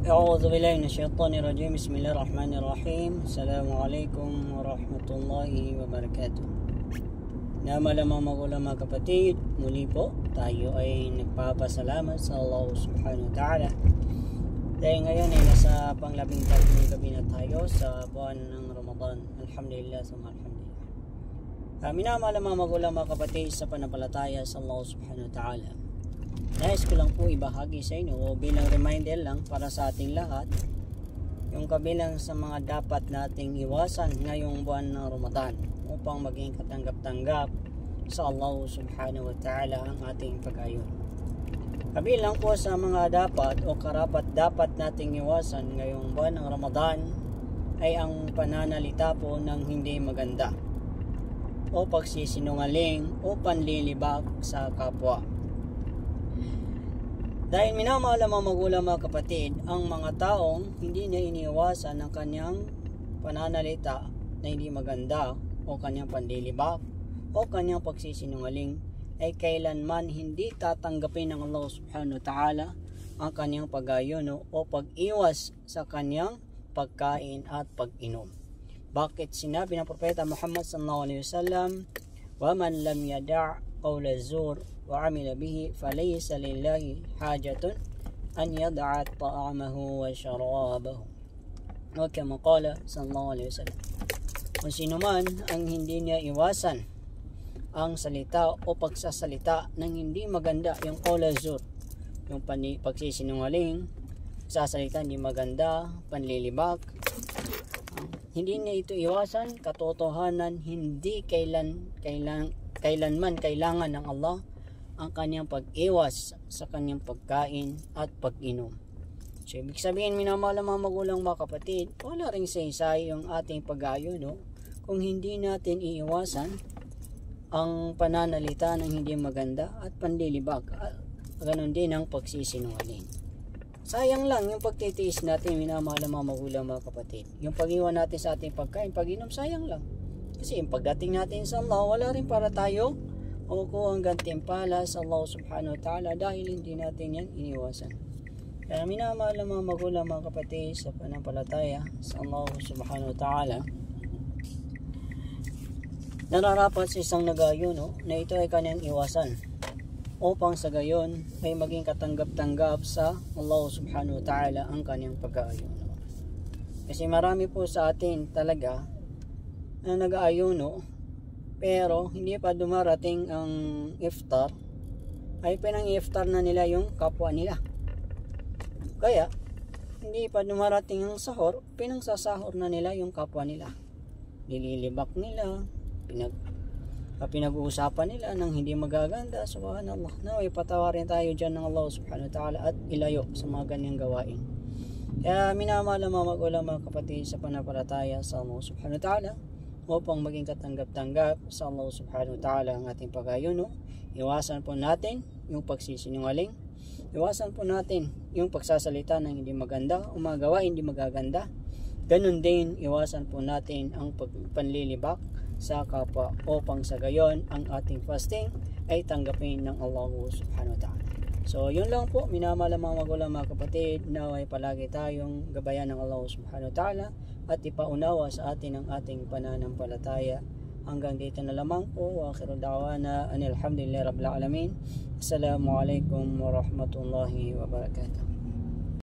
أعوذ بالله من الشيطان الرجيم. بسم الله الرحمن الرحيم. السلام عليكم ورحمة الله وبركاته. Malamang magulang mga kapatid, muli po tayo ay nagpapasalamat sa Allah subhanahu wa ta'ala dahil ngayon ay nasa pang-13 gabi na tayo sa buwan ng Ramadan. Alhamdulillah, alhamdulillah. Minamahal mga magulang mga kapatid sa panampalataya sa Allah subhanahu wa ta'ala, nais ko lang po ibahagi sa inyo o bilang reminder lang para sa ating lahat yung kabilang sa mga dapat nating iwasan ngayong buwan ng Ramadan upang maging katanggap-tanggap sa Allah subhanahu wa ta'ala ang ating pag-ayon. Kabilang po sa mga dapat o karapat-dapat nating iwasan ngayong buwan ng Ramadan ay ang pananalita po ng hindi maganda o pagsisinungaling o panlilibak sa kapwa. Dahil minamahal ang mga magulang mga kapatid, ang mga taong hindi niya iniiwasan ang kanyang pananalita na hindi maganda o kanyang panlilibak o kanyang pagsisinungaling ay kailanman hindi tatanggapin ng Allah subhanahu wa ta'ala ang kanyang pag-ayon o pag-iwas sa kanyang pagkain at pag-inom. Bakit sinabi ng Propeta Muhammad sallallahu alaihi wasallam, "Wa man lam yada' qawla zur wa 'amila bihi falaysa lillahi hajatun an yad'a ta'amahu wa sharabahu." O kama qala sallallahu alaihi wasallam, kung sino man ang hindi niya iwasan ang salita o pagsasalita ng hindi maganda, yung qawla zur, yung pagsisinungaling, sasalita hindi maganda, panlilibak, hindi niya ito iwasan, katotohanan hindi kailanman kailangan ng Allah ang kanyang pag-iwas sa kanyang pagkain at pag-inom. So, ibig sabihin, minamahal ang mga magulang mga kapatid, wala ring saysay yung ating pag-ayon kung hindi natin iiwasan ang pananalita ng hindi maganda at panlilibak. Ganon din ang pagsisinungaling. Sayang lang yung pagtitiis natin, minamahal ang mga magulang mga kapatid. Yung pag-iwan natin sa ating pagkain, pag-inom, sayang lang. Kasi yung pagdating natin sa Allah, wala rin para tayo o kuha ang gantimpala sa Allah subhanahu wa ta'ala dahil hindi natin yan iniwasan. Kaya minamahal ang mga magulang mga kapatid sa panampalataya sa Allah subhanahu wa ta'ala, nararapat sa isang nag-ayon na ito ay kanyang iwasan upang sa gayon ay maging katanggap-tanggap sa Allah subhanahu wa ta'ala ang kanyang pag-aayon. Kasi marami po sa atin talaga na nag-aayon pero hindi pa dumarating ang iftar, ay pinang-iftar na nila yung kapwa nila. Kaya hindi pa dumarating ang sahur, pinang-sasahur na nila yung kapwa nila. Nililibak nila, pinag-uusapan nila ng hindi magaganda. Subhanallah, naway patawarin tayo dyan ng Allah subhanahu wa ta'ala at ilayo sa mga ganyang gawain. Kaya minamahal ang mga magulang mga kapatid sa panampalataya sa Allah subhanahu wa ta'ala upang maging katanggap-tanggap sa Allah subhanahu wa ta'ala ang ating pag-ayon. Iwasan po natin yung pagsisinungaling, iwasan po natin yung pagsasalita ng hindi maganda o mga gawain hindi magaganda. Ganun din, iwasan po natin ang panlilibak sa kapwa upang sa gayon ang ating fasting ay tanggapin ng Allah subhanahu wa ta'ala. So yun lang po, minamahal ang mga magulang mga kapatid, naway palagi tayong gabayan ng Allah subhanahu wa ta'ala at ipaunawa sa atin ang ating pananampalataya. Hanggang dito na lamang po, wa akhiru da'wana anil hamdulillahi rabbil alamin. Assalamualaikum warahmatullahi wabarakatuh.